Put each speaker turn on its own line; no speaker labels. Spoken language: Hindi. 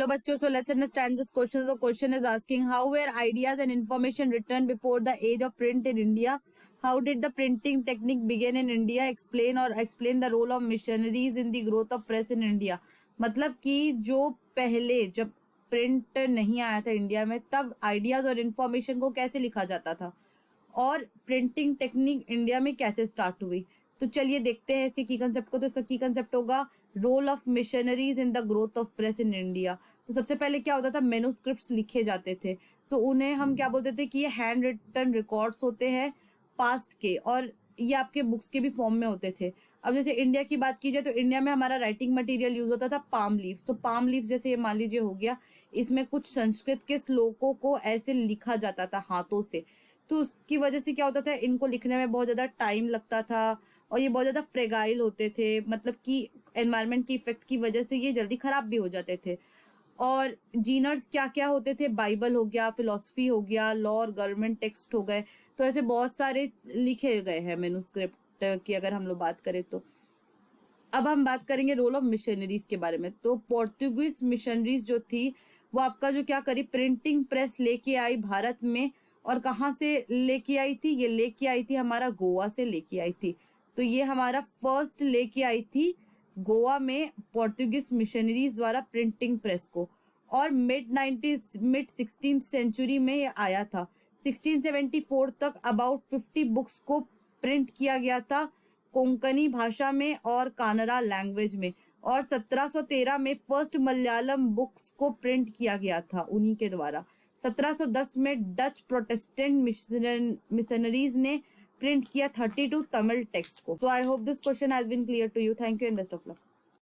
Hello bachcho, so let's understand this question. The question is asking, how were ideas and information written before the age of print in India? How did the printing technique begin in India? Explain the role of missionaries in the growth of press in India. मतलब कि जो पहले जब प्रिंट नहीं आया था इंडिया में, तब आइडियाज और इन्फॉर्मेशन को कैसे लिखा जाता था और प्रिंटिंग टेक्निक इंडिया में कैसे स्टार्ट हुई। तो चलिए देखते हैं इसके की कंसेप्ट को। तो इसका की कंसेप्ट होगा role of missionaries in the growth of press in India. तो सबसे पहले क्या होता था, मेनूस्क्रिप्ट्स लिखे जाते थे, तो उन्हें हम क्या बोलते थे कि ये हैंड रिटन रिकॉर्ड्स होते हैं पास्ट के, और ये आपके बुक्स के भी फॉर्म में होते थे। अब जैसे इंडिया की बात की जाए तो इंडिया में हमारा राइटिंग मटेरियल यूज होता था पाम लीव्स। तो पाम लीव्स जैसे ये मान लीजिए हो गया, इसमें कुछ संस्कृत के श्लोकों को ऐसे लिखा जाता था हाथों से। तो उसकी वजह से क्या होता था, इनको लिखने में बहुत ज़्यादा टाइम लगता था और ये बहुत ज़्यादा फ्रेगाइल होते थे, मतलब कि एनवायरनमेंट की इफेक्ट की वजह से ये जल्दी खराब भी हो जाते थे। और जीनर्स क्या क्या होते थे, बाइबल हो गया, फिलॉसफी हो गया, लॉ और गवर्नमेंट टेक्स्ट हो गए, तो ऐसे बहुत सारे लिखे गए हैं मैन्युस्क्रिप्ट की अगर हम लोग बात करें तो। अब हम बात करेंगे रोल ऑफ मिशनरीज के बारे में। तो पोर्तुगीज मिशनरीज जो थी वो आपका जो क्या करी, प्रिंटिंग प्रेस लेके आई भारत में। और कहाँ से लेके आई थी, ये लेके आई थी हमारा गोवा से लेके आई थी। तो ये हमारा फर्स्ट लेके आई थी गोवा में पोर्तुगीज मिशनरीज द्वारा प्रिंटिंग प्रेस को। और मिड 16th सेंचुरी में ये आया था। 1674 तक अबाउट 50 बुक्स को प्रिंट किया गया था कोंकणी भाषा में और कानड़ा लैंग्वेज में। और 1713 में फर्स्ट मलयालम बुक्स को प्रिंट किया गया था उन्हीं के द्वारा। 1710 में डच प्रोटेस्टेंट मिशनरीज ने प्रिंट किया 32 तमिल टेक्स्ट को। So I hope this question has been clear to you. Thank you and best of luck.